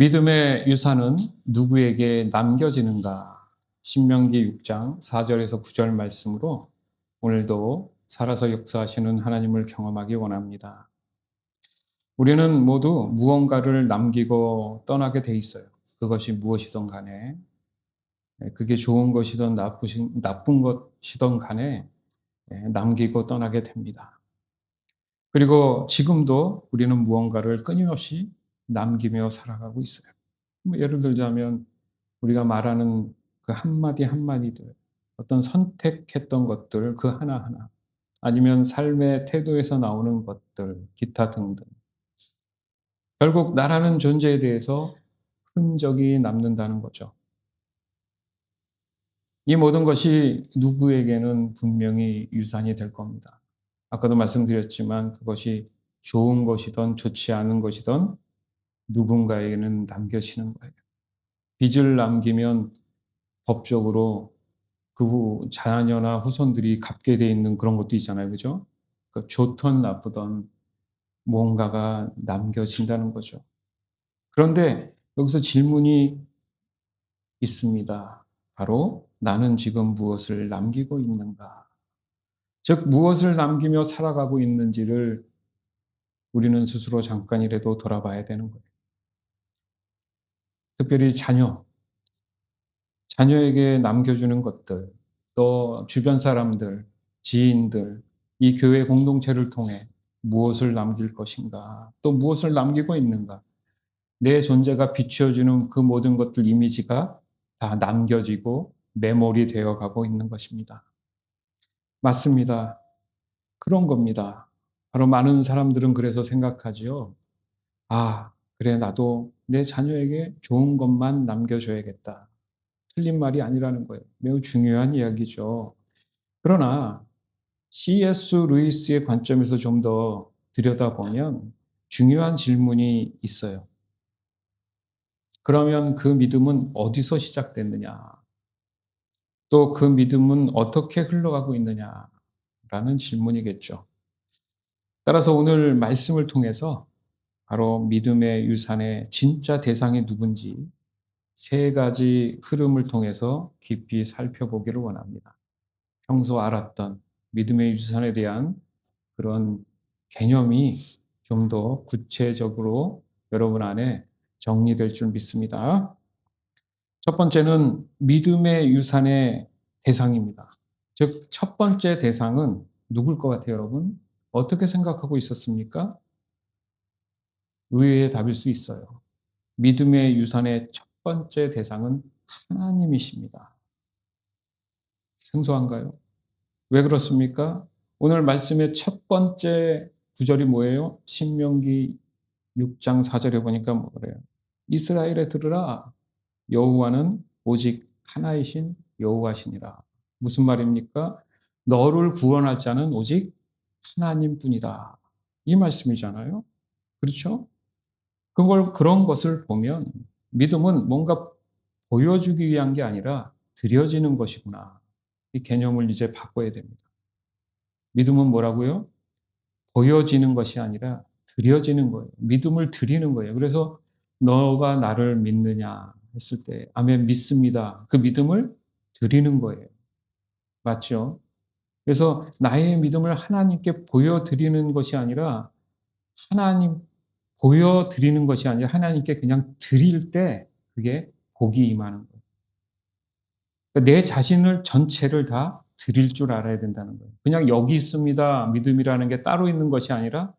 믿음의 유산은 누구에게 남겨지는가? 신명기 6장 4절에서 9절 말씀으로 오늘도 살아서 역사하시는 하나님을 경험하기 원합니다. 우리는 모두 무언가를 남기고 떠나게 돼 있어요. 그것이 무엇이든 간에, 그게 좋은 것이든 나쁜 것이든 간에 남기고 떠나게 됩니다. 그리고 지금도 우리는 무언가를 끊임없이 남기며 살아가고 있어요. 예를 들자면 우리가 말하는 그 한마디 한마디들, 어떤 선택했던 것들 그 하나하나, 아니면 삶의 태도에서 나오는 것들, 기타 등등. 결국 나라는 존재에 대해서 흔적이 남는다는 거죠. 이 모든 것이 누구에게는 분명히 유산이 될 겁니다. 아까도 말씀드렸지만 그것이 좋은 것이든 좋지 않은 것이든 누군가에게는 남겨지는 거예요. 빚을 남기면 법적으로 그 자녀나 후손들이 갚게 돼 있는 그런 것도 있잖아요. 그죠? 그러니까 좋든 나쁘든 뭔가가 남겨진다는 거죠. 그런데 여기서 질문이 있습니다. 바로 나는 지금 무엇을 남기고 있는가? 즉 무엇을 남기며 살아가고 있는지를 우리는 스스로 잠깐이라도 돌아봐야 되는 거예요. 특별히 자녀에게 남겨주는 것들, 또 주변 사람들, 지인들, 이 교회 공동체를 통해 무엇을 남길 것인가, 또 무엇을 남기고 있는가. 내 존재가 비추어주는 그 모든 것들 이미지가 다 남겨지고 메모리 되어 가고 있는 것입니다. 맞습니다. 그런 겁니다. 바로 많은 사람들은 그래서 생각하지요. 아, 그래, 나도 내 자녀에게 좋은 것만 남겨줘야겠다. 틀린 말이 아니라는 거예요. 매우 중요한 이야기죠. 그러나 C.S. 루이스의 관점에서 좀 더 들여다보면 중요한 질문이 있어요. 그러면 그 믿음은 어디서 시작됐느냐? 또 그 믿음은 어떻게 흘러가고 있느냐라는 질문이겠죠. 따라서 오늘 말씀을 통해서 바로 믿음의 유산의 진짜 대상이 누군지 세 가지 흐름을 통해서 깊이 살펴보기를 원합니다. 평소 알았던 믿음의 유산에 대한 그런 개념이 좀 더 구체적으로 여러분 안에 정리될 줄 믿습니다. 첫 번째는 믿음의 유산의 대상입니다. 즉, 첫 번째 대상은 누굴 것 같아요, 여러분? 어떻게 생각하고 있었습니까? 의외의 답일 수 있어요. 믿음의 유산의 첫 번째 대상은 하나님이십니다. 생소한가요? 왜 그렇습니까? 오늘 말씀의 첫 번째 구절이 뭐예요? 신명기 6장 4절에 보니까 뭐래요? 이스라엘에 들으라. 여호와는 오직 하나이신 여호와시니라. 무슨 말입니까? 너를 구원할 자는 오직 하나님뿐이다. 이 말씀이잖아요. 그렇죠? 그런 것을 보면 믿음은 뭔가 보여주기 위한 게 아니라 드려지는 것이구나. 이 개념을 이제 바꿔야 됩니다. 믿음은 뭐라고요? 보여지는 것이 아니라 드려지는 거예요. 믿음을 드리는 거예요. 그래서 너가 나를 믿느냐 했을 때 아멘 믿습니다. 그 믿음을 드리는 거예요. 맞죠? 그래서 나의 믿음을 하나님께 보여드리는 것이 아니라 하나님 보여드리는 것이 아니라 하나님께 그냥 드릴 때 그게 복이 임하는 거예요. 그러니까 내 자신을 전체를 다 드릴 줄 알아야 된다는 거예요. 그냥 여기 있습니다. 믿음이라는 게 따로 있는 것이 아니라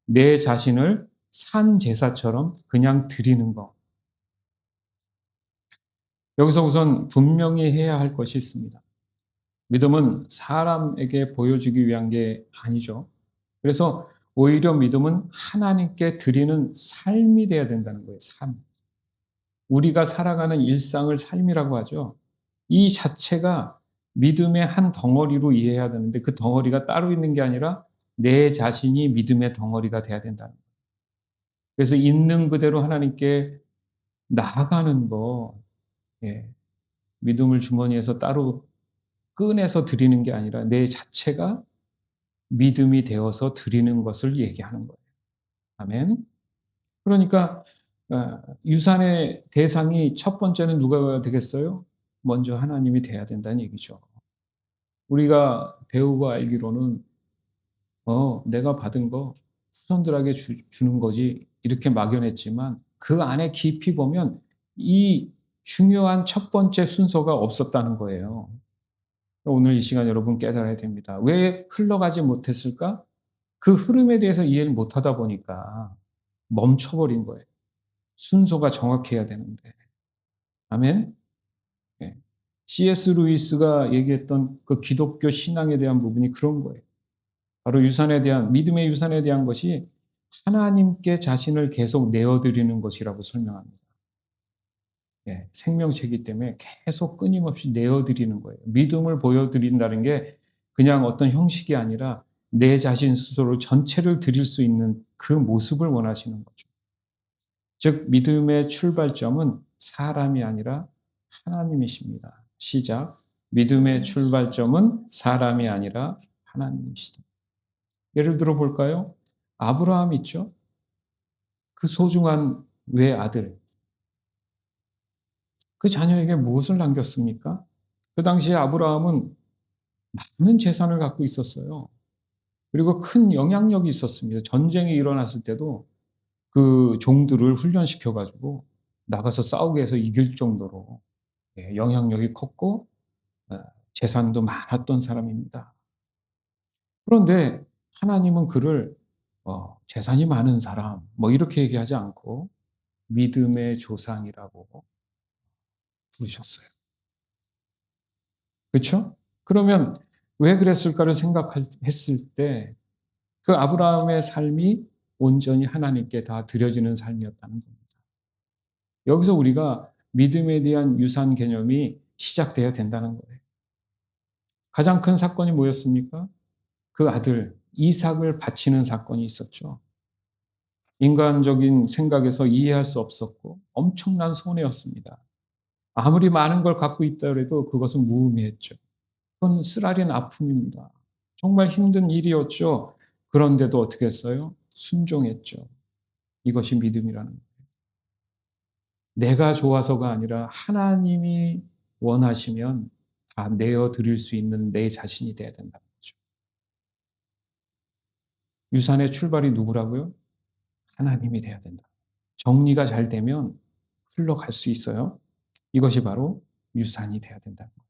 내 자신을 산 제사처럼 그냥 드리는 거. 여기서 우선 분명히 해야 할 것이 있습니다. 믿음은 사람에게 보여주기 위한 게 아니죠. 그래서 오히려 믿음은 하나님께 드리는 삶이 돼야 된다는 거예요. 삶. 우리가 살아가는 일상을 삶이라고 하죠. 이 자체가 믿음의 한 덩어리로 이해해야 되는데 그 덩어리가 따로 있는 게 아니라 내 자신이 믿음의 덩어리가 돼야 된다는 거예요. 그래서 있는 그대로 하나님께 나아가는 거, 예, 믿음을 주머니에서 따로 꺼내서 드리는 게 아니라 내 자체가 믿음이 되어서 드리는 것을 얘기하는 거예요. 아멘. 그러니까 유산의 대상이 첫 번째는 누가 되겠어요? 먼저 하나님이 돼야 된다는 얘기죠. 우리가 배우고 알기로는 내가 받은 거 후손들에게 주는 거지 이렇게 막연했지만 그 안에 깊이 보면 이 중요한 첫 번째 순서가 없었다는 거예요. 오늘 이 시간 여러분 깨달아야 됩니다. 왜 흘러가지 못했을까? 그 흐름에 대해서 이해를 못하다 보니까 멈춰버린 거예요. 순서가 정확해야 되는데. 아멘? 예. C.S. 루이스가 얘기했던 그 기독교 신앙에 대한 부분이 그런 거예요. 바로 유산에 대한, 믿음의 유산에 대한 것이 하나님께 자신을 계속 내어드리는 것이라고 설명합니다. 예, 생명체이기 때문에 계속 끊임없이 내어드리는 거예요. 믿음을 보여드린다는 게 그냥 어떤 형식이 아니라 내 자신 스스로 전체를 드릴 수 있는 그 모습을 원하시는 거죠. 즉 믿음의 출발점은 사람이 아니라 하나님이십니다. 시작. 믿음의 출발점은 사람이 아니라 하나님이시다. 예를 들어 볼까요? 아브라함 있죠? 그 소중한 외아들. 그 자녀에게 무엇을 남겼습니까? 그 당시에 아브라함은 많은 재산을 갖고 있었어요. 그리고 큰 영향력이 있었습니다. 전쟁이 일어났을 때도 그 종들을 훈련시켜 가지고 나가서 싸우게 해서 이길 정도로 영향력이 컸고 어 재산도 많았던 사람입니다. 그런데 하나님은 그를 재산이 많은 사람 뭐 이렇게 얘기하지 않고 믿음의 조상이라고 부르셨어요. 그렇죠? 그러면 왜 그랬을까를 생각했을 때 그 아브라함의 삶이 온전히 하나님께 다 드려지는 삶이었다는 겁니다. 여기서 우리가 믿음에 대한 유산 개념이 시작돼야 된다는 거예요. 가장 큰 사건이 뭐였습니까? 그 아들 이삭을 바치는 사건이 있었죠. 인간적인 생각에서 이해할 수 없었고 엄청난 손해였습니다. 아무리 많은 걸 갖고 있다 그래도 그것은 무의미했죠. 그건 쓰라린 아픔입니다. 정말 힘든 일이었죠. 그런데도 어떻게 했어요? 순종했죠. 이것이 믿음이라는 거예요. 내가 좋아서가 아니라 하나님이 원하시면 다 내어 드릴 수 있는 내 자신이 돼야 된다는 거죠. 유산의 출발이 누구라고요? 하나님이 돼야 된다. 정리가 잘 되면 흘러갈 수 있어요. 이것이 바로 유산이 돼야 된다는 거예요.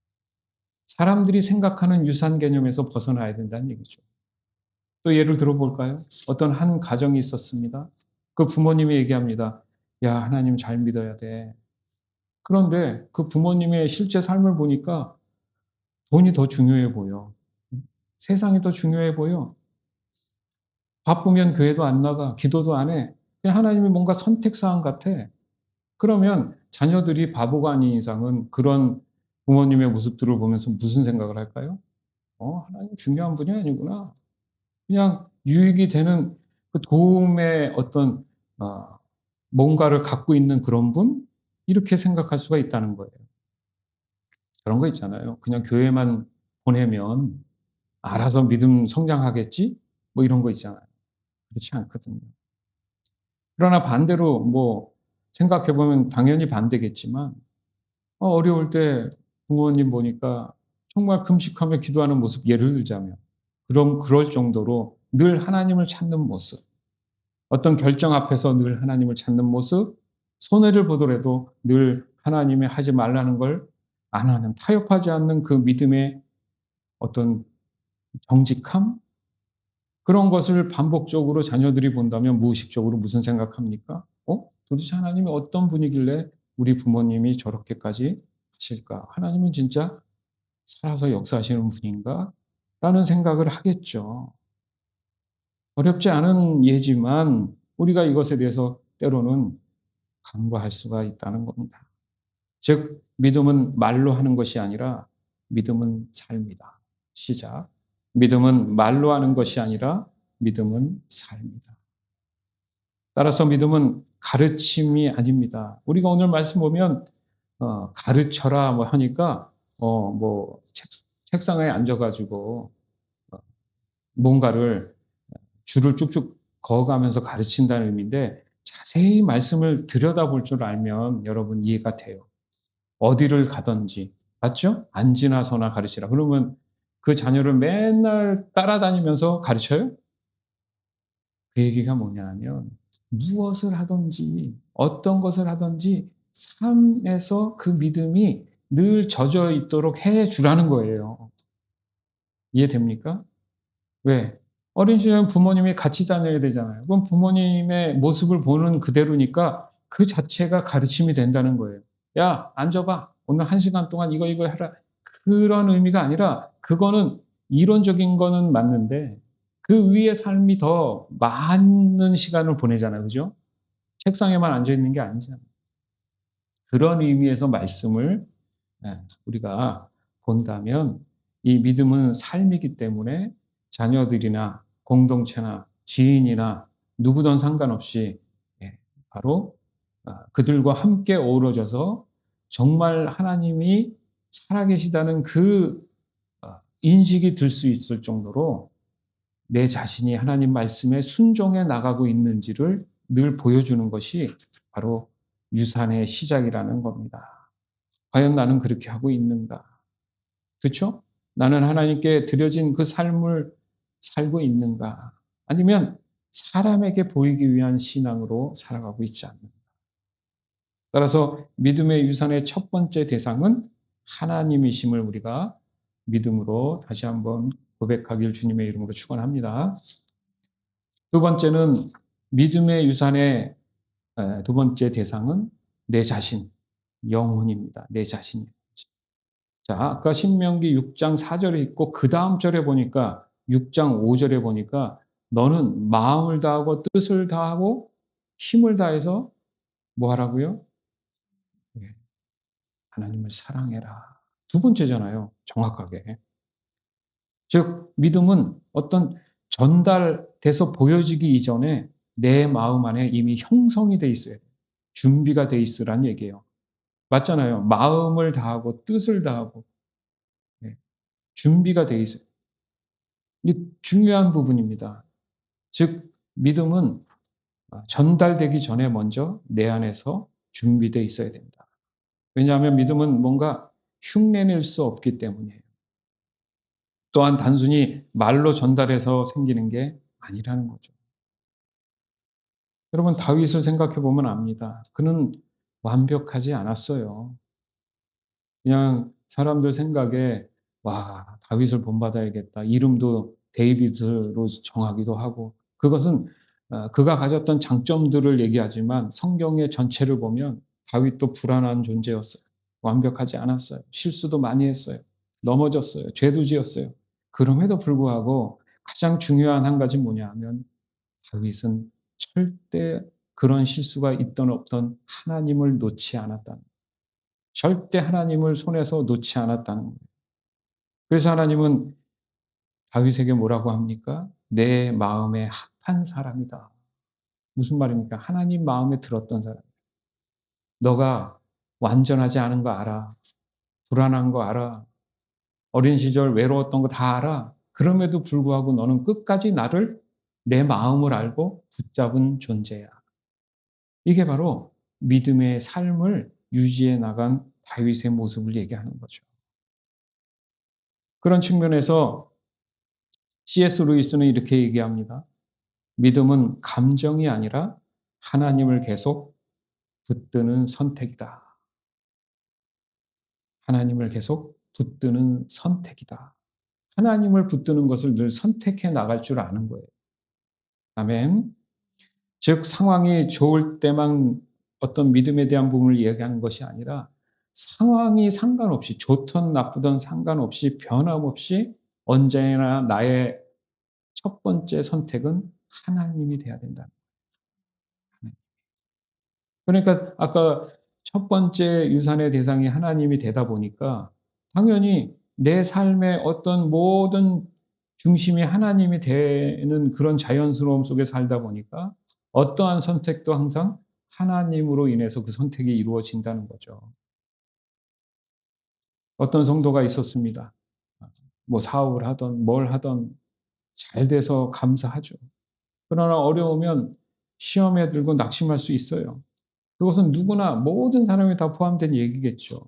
사람들이 생각하는 유산 개념에서 벗어나야 된다는 얘기죠. 또 예를 들어볼까요? 어떤 한 가정이 있었습니다. 그 부모님이 얘기합니다. 야, 하나님 잘 믿어야 돼. 그런데 그 부모님의 실제 삶을 보니까 돈이 더 중요해 보여. 세상이 더 중요해 보여. 바쁘면 교회도 안 나가, 기도도 안 해. 그냥 하나님이 뭔가 선택사항 같아. 그러면 자녀들이 바보가 아닌 이상은 그런 부모님의 모습들을 보면서 무슨 생각을 할까요? 하나님 중요한 분이 아니구나. 그냥 유익이 되는 그 도움의 어떤 어 뭔가를 갖고 있는 그런 분? 이렇게 생각할 수가 있다는 거예요. 그런 거 있잖아요. 그냥 교회만 보내면 알아서 믿음 성장하겠지? 뭐 이런 거 있잖아요. 그렇지 않거든요. 그러나 반대로 뭐 생각해 보면 당연히 반대겠지만 어려울 때 부모님 보니까 정말 금식하며 기도하는 모습 예를 들자면 그럴 정도로 늘 하나님을 찾는 모습, 어떤 결정 앞에서 늘 하나님을 찾는 모습, 손해를 보더라도 늘 하나님이 하지 말라는 걸 안 하는 타협하지 않는 그 믿음의 어떤 정직함 그런 것을 반복적으로 자녀들이 본다면 무의식적으로 무슨 생각합니까? 도대체 하나님이 어떤 분이길래 우리 부모님이 저렇게까지 하실까? 하나님은 진짜 살아서 역사하시는 분인가? 라는 생각을 하겠죠. 어렵지 않은 예지만 우리가 이것에 대해서 때로는 간과할 수가 있다는 겁니다. 즉, 믿음은 말로 하는 것이 아니라 믿음은 삶이다. 시작. 믿음은 말로 하는 것이 아니라 믿음은 삶이다. 따라서 믿음은 가르침이 아닙니다. 우리가 오늘 말씀 보면 가르쳐라 뭐 하니까 뭐 책상에 앉아가지고 뭔가를 줄을 쭉쭉 그어가면서 가르친다는 의미인데 자세히 말씀을 들여다볼 줄 알면 여러분 이해가 돼요. 어디를 가든지. 맞죠? 앉으나 서나 가르치라. 그러면 그 자녀를 맨날 따라다니면서 가르쳐요? 그 얘기가 뭐냐 하면 무엇을 하든지 어떤 것을 하든지 삶에서 그 믿음이 늘 젖어 있도록 해 주라는 거예요. 이해됩니까? 왜? 어린 시절은 부모님이 같이 다녀야 되잖아요. 그럼 부모님의 모습을 보는 그대로니까 그 자체가 가르침이 된다는 거예요. "야 앉아 봐. 오늘 1시간 동안 이거 해라." 그런 의미가 아니라 그거는 이론적인 거는 맞는데 그 위에 삶이 더 많은 시간을 보내잖아요. 그죠? 책상에만 앉아 있는 게 아니잖아요. 그런 의미에서 말씀을 우리가 본다면 이 믿음은 삶이기 때문에 자녀들이나 공동체나 지인이나 누구든 상관없이 바로 그들과 함께 어우러져서 정말 하나님이 살아계시다는 그 인식이 들 수 있을 정도로 내 자신이 하나님 말씀에 순종해 나가고 있는지를 늘 보여주는 것이 바로 유산의 시작이라는 겁니다. 과연 나는 그렇게 하고 있는가? 그쵸? 나는 하나님께 드려진 그 삶을 살고 있는가? 아니면 사람에게 보이기 위한 신앙으로 살아가고 있지 않는가? 따라서 믿음의 유산의 첫 번째 대상은 하나님이심을 우리가 믿음으로 다시 한번 고백하길 주님의 이름으로 축원합니다. 두 번째는 믿음의 유산의 두 번째 대상은 내 자신, 영혼입니다. 내 자신. 자, 아까 신명기 6장 4 절에 있고 그다음 절에 보니까 6장 5 절에 보니까 너는 마음을 다하고 뜻을 다하고 힘을 다해서 뭐 하라고요? 예. 하나님을 사랑해라. 두 번째잖아요, 정확하게. 즉 믿음은 어떤 전달돼서 보여지기 이전에 내 마음 안에 이미 형성이 돼 있어야 돼요. 준비가 돼 있으란 얘기예요. 맞잖아요. 마음을 다하고 뜻을 다하고 예, 준비가 돼 있어요. 이게 중요한 부분입니다. 즉 믿음은 전달되기 전에 먼저 내 안에서 준비되어 있어야 된다. 왜냐하면 믿음은 뭔가 흉내낼 수 없기 때문이에요. 또한 단순히 말로 전달해서 생기는 게 아니라는 거죠. 여러분 다윗을 생각해 보면 압니다. 그는 완벽하지 않았어요. 그냥 사람들 생각에 '와 다윗을 본받아야겠다.' 이름도 데이비드로 정하기도 하고 그것은 그가 가졌던 장점들을 얘기하지만 성경의 전체를 보면 다윗도 불완한 존재였어요. 완벽하지 않았어요. 실수도 많이 했어요. 넘어졌어요. 죄도 지었어요. 그럼에도 불구하고 가장 중요한 한 가지 뭐냐 하면 다윗은 절대 그런 실수가 있든 없든 하나님을 놓지 않았다는 절대 하나님을 손에서 놓지 않았다는 거예요. 그래서 하나님은 다윗에게 뭐라고 합니까? "내 마음에 합한 사람이다." 무슨 말입니까? 하나님 마음에 들었던 사람. "너가 완전하지 않은 거 알아. 불안한 거 알아. 어린 시절 외로웠던 거 다 알아. 그럼에도 불구하고 너는 끝까지 나를 내 마음을 알고 붙잡은 존재야." 이게 바로 믿음의 삶을 유지해 나간 다윗의 모습을 얘기하는 거죠. 그런 측면에서 C.S. 루이스는 이렇게 얘기합니다. 믿음은 감정이 아니라 하나님을 계속 붙드는 선택이다. 하나님을 계속 붙드는 선택이다. 하나님을 붙드는 것을 늘 선택해 나갈 줄 아는 거예요. 아멘. 즉 상황이 좋을 때만 어떤 믿음에 대한 부분을 이야기하는 것이 아니라 상황이 상관없이 좋든 나쁘든 상관없이 변함없이 언제나 나의 첫 번째 선택은 하나님이 돼야 된다. 그러니까 아까 첫 번째 유산의 대상이 하나님이 되다 보니까 당연히 내 삶의 어떤 모든 중심이 하나님이 되는 그런 자연스러움 속에 살다 보니까 어떠한 선택도 항상 하나님으로 인해서 그 선택이 이루어진다는 거죠. 어떤 성도가 있었습니다. 뭐 사업을 하든 뭘 하든 잘 돼서 감사하죠. 그러나 어려우면 시험에 들고 낙심할 수 있어요. 그것은 누구나 모든 사람이 다 포함된 얘기겠죠.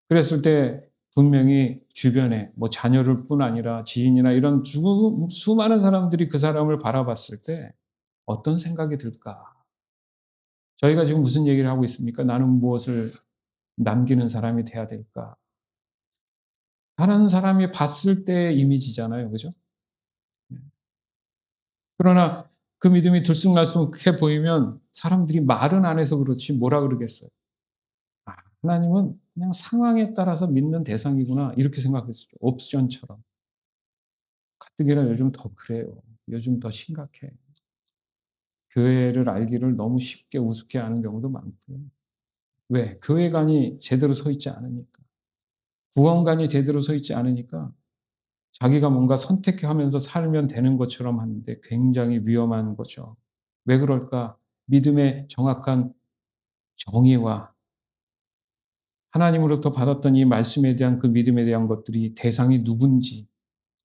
그랬을 때 분명히 주변에 뭐 자녀를 뿐 아니라 지인이나 이런 수많은 사람들이 그 사람을 바라봤을 때 어떤 생각이 들까? 저희가 지금 무슨 얘기를 하고 있습니까? 나는 무엇을 남기는 사람이 돼야 될까? 다른 사람이 봤을 때의 이미지잖아요. 그죠? 네. 그러나 그 믿음이 들쑥날쑥해 보이면 사람들이 말은 안 해서 그렇지 뭐라 그러겠어요. '아 하나님은 그냥 상황에 따라서 믿는 대상이구나.' 이렇게 생각했었죠. 옵션처럼. 가뜩이나 요즘 더 그래요. 요즘 더 심각해. 교회를 알기를 너무 쉽게 우습게 아는 경우도 많고요. 왜? 교회관이 제대로 서 있지 않으니까. 구원관이 제대로 서 있지 않으니까 자기가 뭔가 선택하면서 살면 되는 것처럼 하는데 굉장히 위험한 거죠. 왜 그럴까? 믿음의 정확한 정의와 하나님으로부터 받았던 이 말씀에 대한 그 믿음에 대한 것들이 대상이 누군지,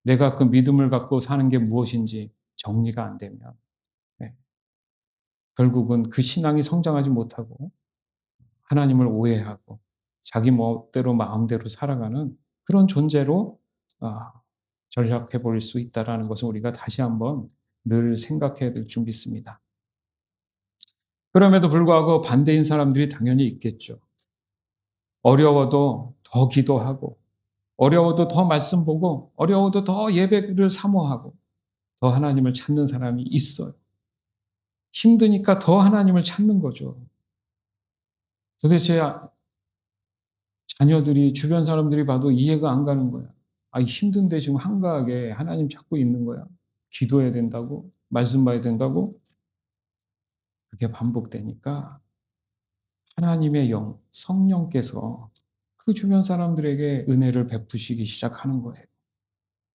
내가 그 믿음을 갖고 사는 게 무엇인지 정리가 안 되면 네, 결국은 그 신앙이 성장하지 못하고 하나님을 오해하고 자기 멋대로 마음대로 살아가는 그런 존재로 아 전락해 버릴 수 있다라는 것을 우리가 다시 한번 늘 생각해야 될 줄 믿습니다. 그럼에도 불구하고 반대인 사람들이 당연히 있겠죠. 어려워도 더 기도하고 어려워도 더 말씀 보고 어려워도 더 예배를 사모하고 더 하나님을 찾는 사람이 있어요. 힘드니까 더 하나님을 찾는 거죠. 도대체 자녀들이 주변 사람들이 봐도 이해가 안 가는 거야. 아 힘든데 지금 한가하게 하나님 찾고 있는 거야. 기도해야 된다고? 말씀 봐야 된다고? 그게 반복되니까 하나님의 영, 성령께서 그 주변 사람들에게 은혜를 베푸시기 시작하는 거예요.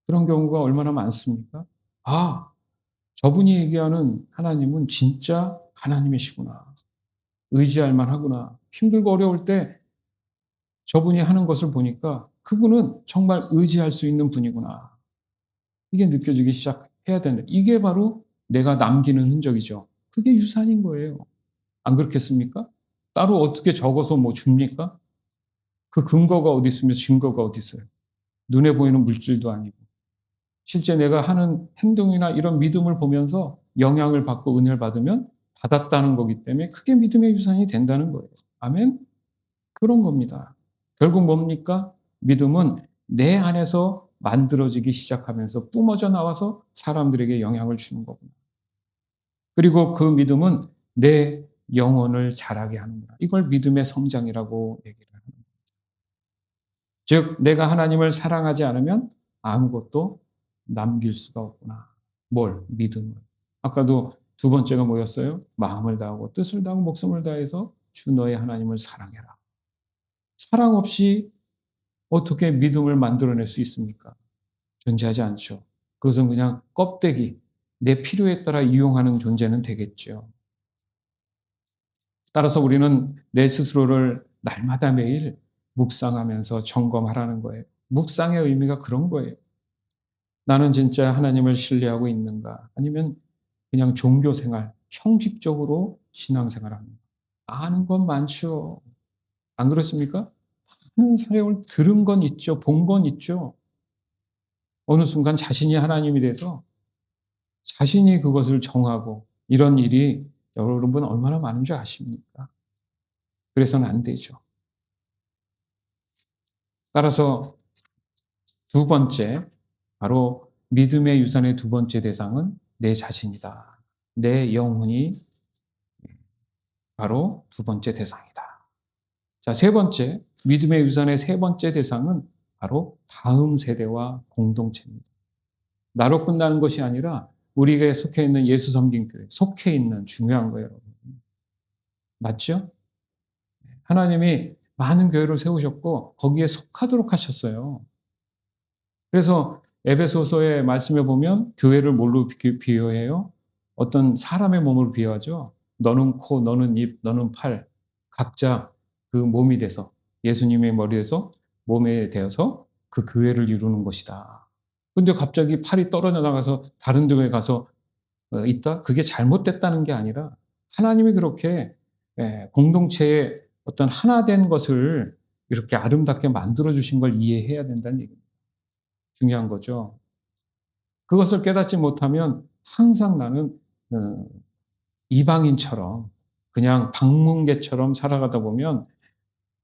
그런 경우가 얼마나 많습니까? 아, 저분이 얘기하는 하나님은 진짜 하나님이시구나. 의지할 만하구나. 힘들고 어려울 때 저분이 하는 것을 보니까 그분은 정말 의지할 수 있는 분이구나. 이게 느껴지기 시작해야 된다. 이게 바로 내가 남기는 흔적이죠. 그게 유산인 거예요. 안 그렇겠습니까? 따로 어떻게 적어서 뭐 줍니까? 그 근거가 어디 있으며 증거가 어디 있어요? 눈에 보이는 물질도 아니고. 실제 내가 하는 행동이나 이런 믿음을 보면서 영향을 받고 은혜를 받으면 받았다는 거기 때문에 그게 믿음의 유산이 된다는 거예요. 아멘? 그런 겁니다. 결국 뭡니까? 믿음은 내 안에서 만들어지기 시작하면서 뿜어져 나와서 사람들에게 영향을 주는 거구나. 그리고 그 믿음은 내 영혼을 자라게 하는구나. 이걸 믿음의 성장이라고 얘기를 합니다. 즉 내가 하나님을 사랑하지 않으면 아무것도 남길 수가 없구나. 뭘? 믿음을. 아까도 두 번째가 뭐였어요? 마음을 다하고 뜻을 다하고 목숨을 다해서 주 너의 하나님을 사랑해라. 사랑 없이 어떻게 믿음을 만들어낼 수 있습니까? 존재하지 않죠. 그것은 그냥 껍데기, 내 필요에 따라 이용하는 존재는 되겠죠. 따라서 우리는 내 스스로를 날마다 매일 묵상하면서 점검하라는 거예요. 묵상의 의미가 그런 거예요. 나는 진짜 하나님을 신뢰하고 있는가? 아니면 그냥 종교 생활, 형식적으로 신앙생활 하는가? 아는 건 많죠. 안 그렇습니까? 한 세월 들은 건 있죠. 본 건 있죠. 어느 순간 자신이 하나님이 돼서 자신이 그것을 정하고 이런 일이 여러분 얼마나 많은 줄 아십니까? 그래서는 안 되죠. 따라서 두 번째, 바로 믿음의 유산의 두 번째 대상은 내 자신이다. 내 영혼이 바로 두 번째 대상이다. 자, 세 번째, 믿음의 유산의 세 번째 대상은 바로 다음 세대와 공동체입니다. 나로 끝나는 것이 아니라 우리가 속해 있는 예수 섬긴 교회, 속해 있는 중요한 거예요, 여러분. 맞죠? 하나님이 많은 교회를 세우셨고 거기에 속하도록 하셨어요. 그래서 에베소서의 말씀에 보면 교회를 뭘로 비유해요? 어떤 사람의 몸으로 비유하죠. 너는 코, 너는 입, 너는 팔, 각자 그 몸이 돼서 예수님의 머리에서 몸에 되어서 그 교회를 이루는 것이다. 근데 갑자기 팔이 떨어져 나가서 다른 교회 가서 있다? 그게 잘못됐다는 게 아니라 하나님이 그렇게 공동체의 어떤 하나 된 것을 이렇게 아름답게 만들어 주신 걸 이해해야 된다는 얘기입니다. 중요한 거죠. 그것을 깨닫지 못하면 항상 나는 어 이방인처럼 그냥 방문객처럼 살아가다 보면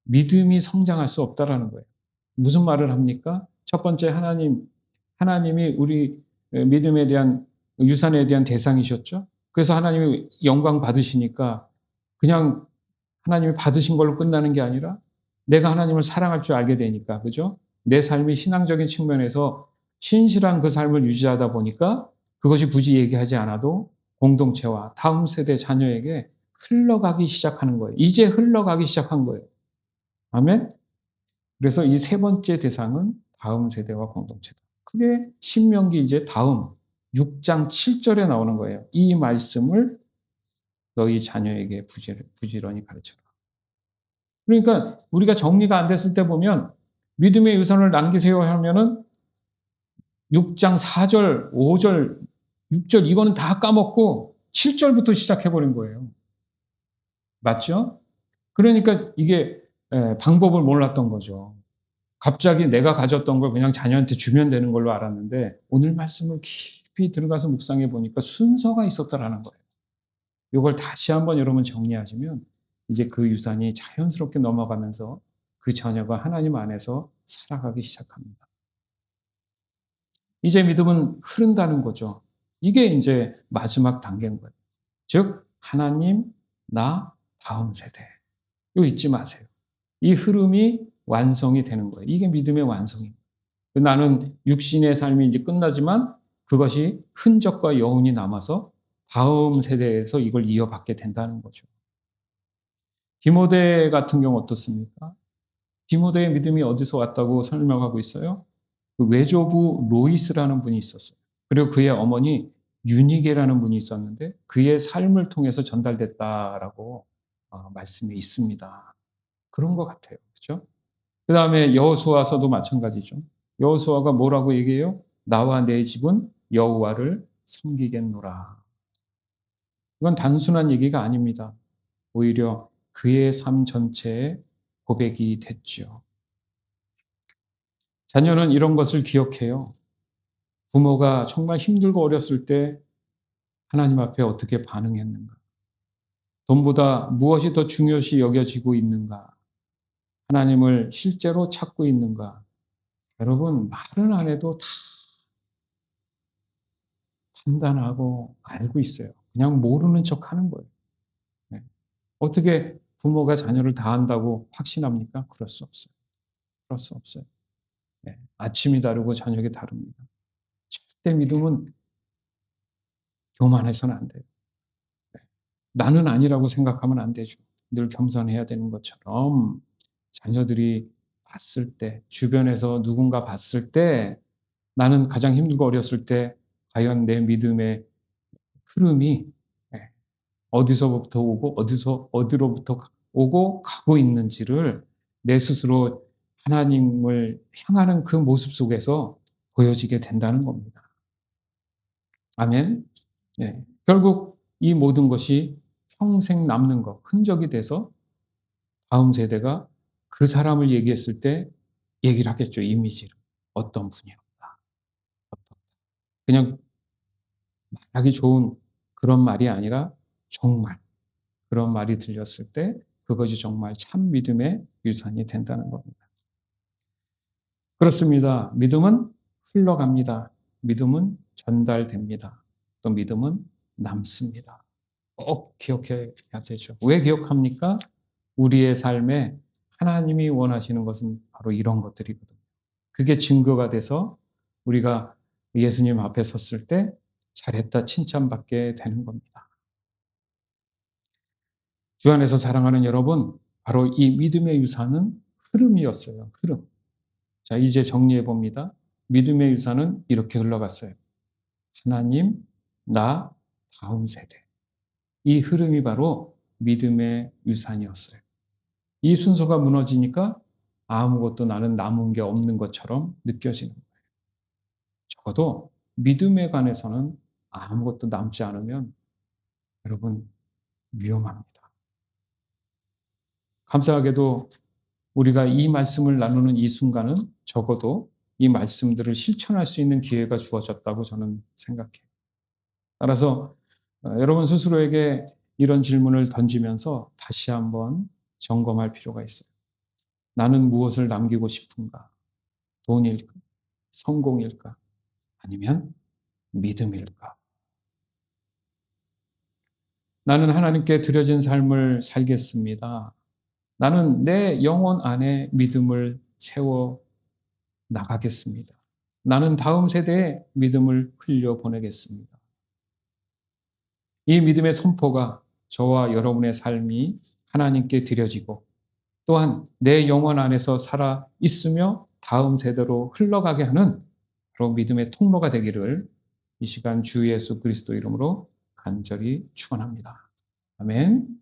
믿음이 성장할 수 없다라는 거예요. 무슨 말을 합니까? 첫 번째 하나님이 우리 믿음에 대한 유산에 대한 대상이셨죠. 그래서 하나님이 영광 받으시니까 그냥 하나님이 받으신 걸로 끝나는 게 아니라 내가 하나님을 사랑할 줄 알게 되니까 그죠? 내 삶이 신앙적인 측면에서 신실한 그 삶을 유지하다 보니까 그것이 굳이 얘기하지 않아도 공동체와 다음 세대 자녀에게 흘러가기 시작하는 거예요. 이제 흘러가기 시작한 거예요. 아멘? 그래서 이 세 번째 대상은 다음 세대와 공동체다. 그게 신명기 이제 다음 6장 7절에 나오는 거예요. 이 말씀을 너희 자녀에게 부지런히 가르쳐라. 그러니까 우리가 정리가 안 됐을 때 보면 믿음의 유산을 남기세요 하면은 6장 4절, 5절, 6절 이거는 다 까먹고 7절부터 시작해 버린 거예요. 맞죠? 그러니까 이게 방법을 몰랐던 거죠. 갑자기 내가 가졌던 걸 그냥 자녀한테 주면 되는 걸로 알았는데 오늘 말씀을 깊이 들어가서 묵상해 보니까 순서가 있었다라는 거예요. 이걸 다시 한번 여러분 정리하시면 이제 그 유산이 자연스럽게 넘어가면서 그 자녀가 하나님 안에서 살아가기 시작합니다. 이제 믿음은 흐른다는 거죠. 이게 이제 마지막 단계인 거예요. 즉 하나님, 나, 다음 세대. 이거 잊지 마세요. 이 흐름이 완성이 되는 거예요. 이게 믿음의 완성입니다. 나는 육신의 삶이 이제 끝나지만 그것이 흔적과 여운이 남아서 다음 세대에서 이걸 이어받게 된다는 거죠. 디모데 같은 경우 어떻습니까? 디모데의 믿음이 어디서 왔다고 설명하고 있어요? 그 외조부 로이스라는 분이 있었어요. 그리고 그의 어머니 유니게라는 분이 있었는데 그의 삶을 통해서 전달됐다라고 말씀이 있습니다. 그런 것 같아요. 그렇죠? 그다음에 여호수아서도 마찬가지죠. 여호수아가 뭐라고 얘기해요? 나와 내 집은 여호와를 섬기겠노라. 이건 단순한 얘기가 아닙니다. 오히려 그의 삶 전체의 고백이 됐죠. 자녀는 이런 것을 기억해요. 부모가 정말 힘들고 어렸을 때 하나님 앞에 어떻게 반응했는가? 돈보다 무엇이 더 중요시 여겨지고 있는가? 하나님을 실제로 찾고 있는가? 여러분, 말은 안 해도 다 판단하고 알고 있어요. 그냥 모르는 척 하는 거예요. 네. 어떻게 부모가 자녀를 다 안다고 확신합니까? 그럴 수 없어요. 그럴 수 없어요. 네. 아침이 다르고 저녁이 다릅니다. 절대 믿음은 교만해서는 안 돼요. 네. 나는 아니라고 생각하면 안 되죠. 늘 겸손해야 되는 것처럼 자녀들이 봤을 때, 주변에서 누군가 봤을 때 나는 가장 힘들고 어렸을 때 과연 내 믿음의 흐름이 예, 어디서부터 오고 어디로부터 오고 가고 있는지를 내 스스로 하나님을 향하는 그 모습 속에서 보여지게 된다는 겁니다. 아멘. 네. 결국 이 모든 것이 평생 남는 것, 흔적이 돼서 다음 세대가 그 사람을 얘기했을 때 얘기를 하겠죠, 이미지를. 어떤 분이었다. 그냥 말하기 좋은 그런 말이 아니라 정말 그런 말이 들렸을 때 그것이 정말 참 믿음의 유산이 된다는 겁니다. 그렇습니다. 믿음은 흘러갑니다. 믿음은 전달됩니다. 또 믿음은 남습니다. 꼭 기억해야 되죠. 왜 기억합니까? 우리의 삶에 하나님이 원하시는 것은 바로 이런 것들이거든요. 그게 증거가 돼서 우리가 예수님 앞에 섰을 때 잘했다 칭찬받게 되는 겁니다. 주 안에서 사랑하는 여러분, 바로 이 믿음의 유산은 흐름이었어요. 흐름. 자, 이제 정리해 봅니다. 믿음의 유산은 이렇게 흘러갔어요. 하나님, 나, 다음 세대. 이 흐름이 바로 믿음의 유산이었어요. 이 순서가 무너지니까 아무것도 나는 남은 게 없는 것처럼 느껴지는 거예요. 적어도 믿음에 관해서는 아무것도 남지 않으면 여러분 위험합니다. 감사하게도 우리가 이 말씀을 나누는 이 순간은 적어도 이 말씀들을 실천할 수 있는 기회가 주어졌다고 저는 생각해요. 따라서 여러분 스스로에게 이런 질문을 던지면서 다시 한번 점검할 필요가 있어요. 나는 무엇을 남기고 싶은가? 돈일까? 성공일까? 아니면 믿음일까? 나는 하나님께 드려진 삶을 살겠습니다. 나는 내 영혼 안에 믿음을 채워 나가겠습니다. 나는 다음 세대에 믿음을 흘려보내겠습니다. 이 믿음의 선포가 저와 여러분의 삶이 하나님께 드려지고 또한 내 영혼 안에서 살아 있으며 다음 세대로 흘러가게 하는 바로 믿음의 통로가 되기를 이 시간 주 예수 그리스도 이름으로 간절히 축원합니다. 아멘.